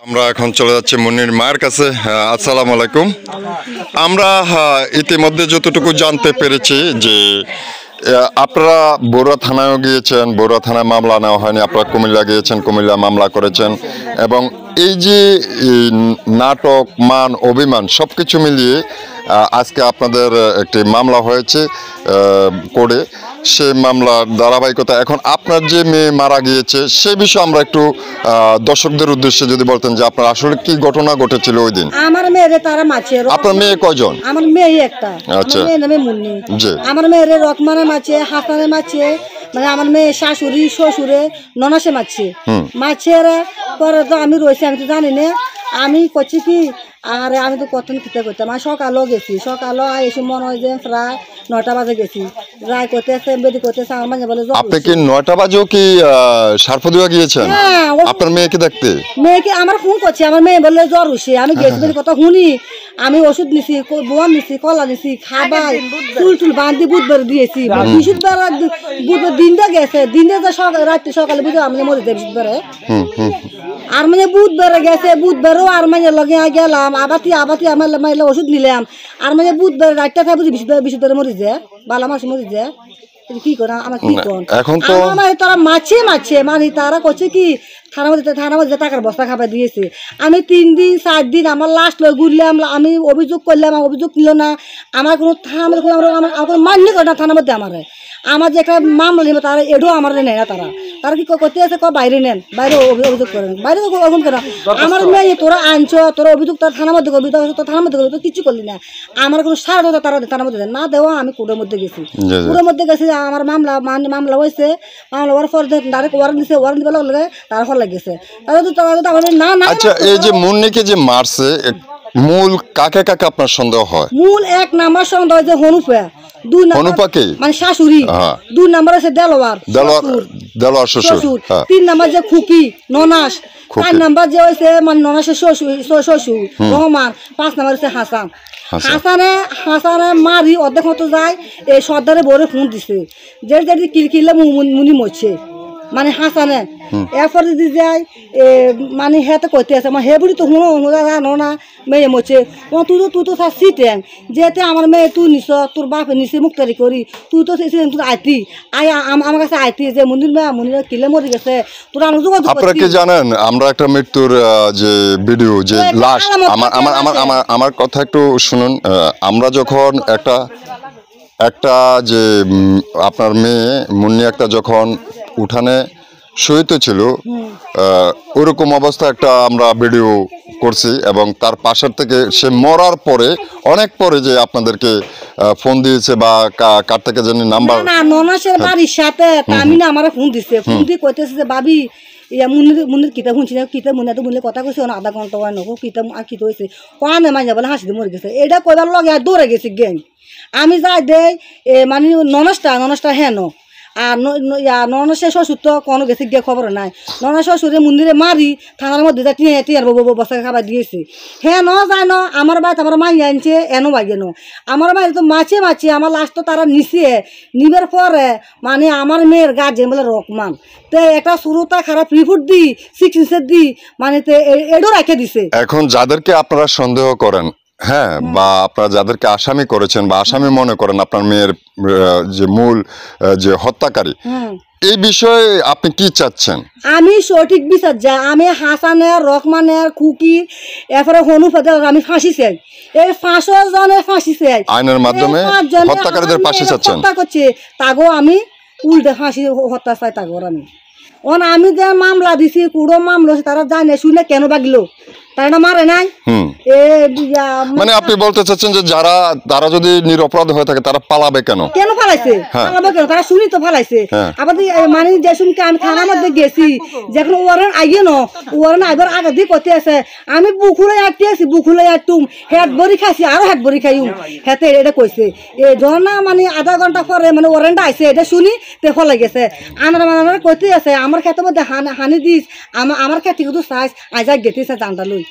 আমরা এখন চলে যাচ্ছি মুন্নির মায়ের কাছে। আসসালামু আলাইকুম। আমরা ইতিমধ্যে যতটুকু জানতে পেরেছি যে আপনারা বড়ুয়া থানায়ও গিয়েছেন, বড়ুয়া থানায় মামলা নেওয়া হয়নি, আপনারা কুমিল্লা গিয়েছেন, কুমিল্লা মামলা করেছেন এবং এই যে নাটক মান অভিমান সব কিছু মিলিয়ে আজকে আপনাদের একটি মামলা হয়েছে কোর্টে। সে মামলার ধারাবাহিকতা এখন আপনার যে মেয়ে মারা গিয়েছে সে বিষয়ে আমরা একটু দর্শকদের উদ্দেশ্যে যদি বলতেন যে আপনার আসলে কি ঘটনা ঘটেছিল ওই দিন। আমার মেয়েরে তারা মাছে। আপনার মেয়ে কয়জন? আমার মেয়ে একটা। আচ্ছা, মেয়ে নামে মুন্নি। জি। আমার মেয়েরে রকমানে মাছে, হাসানে মাছে, মানে আমার মেয়ে শাশুড়ি শ্বশুরে ননাসে মাছে। মাছের পরে তো আমি রয়েছি, আমি তো জানি না। আমি করছি কি আর আমি তো কতক্ষণ খেতে করতাম। আমি সকালও গেছি, সকালও এসে মনে হয় যে প্রায় 9টা বাজে গেছি। রায় করতেছে বেদি করতেছে আমার মাঝে বলে আপনি কি 9টা বাজেও কি সারফদিয়া গিয়েছেন আপনার মেয়েকে দেখতে? মেয়েকে আমার ফোন করছে, আমার মেয়ে বললে জ্বর হচ্ছে। আমি গেছি বলে কথা শুনি, আমি ওষুধ নিছি, বোয়ান নিছি, কলা নিছি, খাবার চুল বাঁধি বুধবার দিয়েছি। বৃহস্পতিবার বুধবার দিনটা গেছে, দিনটা রাত্রে সকালে বুঝে আমি মরে যাই বৃহস্পতিবারে। আর মানে বুধবারে গেছে, বুধবারও আর মানে লগে গেলাম আবাতি আমার মাইলে ওষুধ নিলাম। আর মানে বুধবার রাতটা খাই বুঝি বৃহস্পতিবারে মরি যায়, বালা মাসে মরি যায়। কি করে আমার কি কর এখন তো তারা মাছে মানে তারা করছে কি থানার মধ্যে টাকার বস্তা খাবার দিয়েছে। আমি 3 দিন 4 দিন আমার লাস্ট লয় ঘুরলাম, আমি অভিযোগ করলাম, অভিযোগ নিল না। আমার কোনো থানার কোনো মান্য করে না থানার মধ্যে। আমার যে একটা মামলা নেবে তারা এটাও আমার নেয় না। তারা কি করতে আছে বাইরে নেন, বাইরে অভিযোগ করেন, বাইরে ওরকম কেন? আমার মেয়ে তোরা আনছ, তোরা অভিযোগ তার থানার মধ্যে করবি, তোর থানার মধ্যে করবি, তো কিছু করলি না। আমার কোনো সারা তারা থানার মধ্যে না দেওয়া। আমি কোর্টের মধ্যে গেছি, কোর্টের মধ্যে গেছি। আমার মামলা হয়েছে, মামলা হওয়ার পর ডাইরেক্ট ওয়ারেন্ট দিছে, ওয়ারেন্ট দিবার লগে তারা ফল লাগিয়েছে। না না। আচ্ছা, এই যে মুন্নিকে যে মারছে মূল কাকে কাকে আপনার সন্দেহ হয়? মূল 1 নাম্বার সন্দেহ হয়েছে হনুফা, 2 নাম্বার মানে শাশুড়ি, 2 নাম্বার হচ্ছে দেলোয়ার শ্বশুর, 3 নাম্বার যে খুকি ননাস, 4 নাম্বার যে হয়েছে মানে ননাসের শ্বশুর রহমান, 5 নাম্বার হচ্ছে হাসান। হাসানে মারি অর্ধেক মতো যায়। এই সর্দারে বড় ফোন দিছে যে যদি কিলকিলে মুনি মরছে মানে হাসানে। এরপর যদি যাই মানে হেতে করতে আছে হে বুড়ি তো জানো না মেয়ে মরছে। তুই তো সিটেন যেতে আমার মেয়ে তুই নিছ, তোর বাপে নিছে মুক্তারি করি, তুই তো আইতি আমার কাছে আইতি যে মন্দির মেয়ে মন্দির কিলে মরে গেছে তোর। আপনারা কি জানেন আমরা একটা মৃত্যুর যে ভিডিও যে লাশ, আমার কথা একটু শুনুন। আমরা যখন একটা যে আপনার মেয়ে মুন্নি একটা যখন উঠানে শহীদ ছিল ওরকম অবস্থা একটা আমরা ভিডিও করছি এবং তার পাশের থেকে সে মরার পরে অনেক পরে যে আপনাদেরকে ফোন দিয়েছে বা কার থেকে জানি নাম্বার না ননাসের বাড়ির সাথে তামিনা আমার ফোন দিছে। ফোন দিয়ে কইতেছে যে ভাবি ইয়া মুন্নির কিতা শুনছি না, কিতা মুন্নি তো মুন্নি কথা কইছে আধা ঘন্টা হয় নকো কিতা আর কি হয়েছে কানে মাঝে বলে হাসি দিয়ে মরে গেছে। এটা কইবার লগে দৌড়ে গেছি গ্যাং। আমি যাই দেই মানে ননসটা হেন আর ননসের শ্বশুর তো কোনো গেছে গিয়ে খবর নাই। ননস শ্বশুরে মন্দিরে মারি থানার মধ্যে টিয়ার বস্তা খাবার দিয়েছে। হ্যাঁ ন যায় ন আমার বাড়িতে আমার মাই আনছে এনো বাগে ন আমার বাড়ি তো মাছে আমার লাস্ট তো তারা নিছে। নিবার পরে মানে আমার মেয়ের গার্জেন বলে রকমান তো একটা শুরুটা খারাপ রিপোর্ট দি 6 ইঞ্চের দি মানে এডো রেখে দিছে। এখন যাদেরকে আপনারা সন্দেহ করেন হ্যাঁ বা আপনারা যাদেরকে আসামি করেছেন বা আসামি মনে করেন আপনার মেয়ের যে মূল যে হত্যাকারী, এই বিষয়ে আপনি কি চাচ্ছেন? আমি সঠিক বিচার যাই। আমি হাসানের রহমানের খুকির এরপরে হনুফাদের আমি ফাঁসি চাই। এই 5 জনের ফাঁসি চাই আইনের মাধ্যমে হত্যাকারীদের ফাঁসি চাচ্ছেন। হত্যা করছে তাগো আমি উল্টে ফাঁসি হত্যা চাই তাগোর আমি। আমি যে মামলা দিছি কুড়ো মামলা তারা জানে শুনে কেন বাগলো তারা মারে নাই। মানে আপনি বলতে চাচ্ছেন যে তারা যদি নিরপরাধ হয়ে থাকে তারা পালাবে কেন পালাইছে? পালাবে কেন? তারা শুনি তো পালাইছে। আবার মানে যে শুনকে আমি থানার মধ্যে গেছি যখন ওয়ারেন্ট আইয়ে ন ওয়ারেন্ট আইবার আগে দিয়ে করতে আছে আমি বুকুলে আটতে আছি বুকুলে আটতুম হেড বড়ি খাইছি আরো হেড বড়ি খাইম হেতে এটা কইছে এই ধরনা মানে আধা ঘন্টা পরে মানে ওয়ারেন্ট আইছে এটা শুনি তে ফলাই গেছে। আনার করতে আছে আমার ক্ষেতের মধ্যে হানি দিস আমার ক্ষেত্রে কিন্তু চাইস আইজা গেতেছে জানটা লই।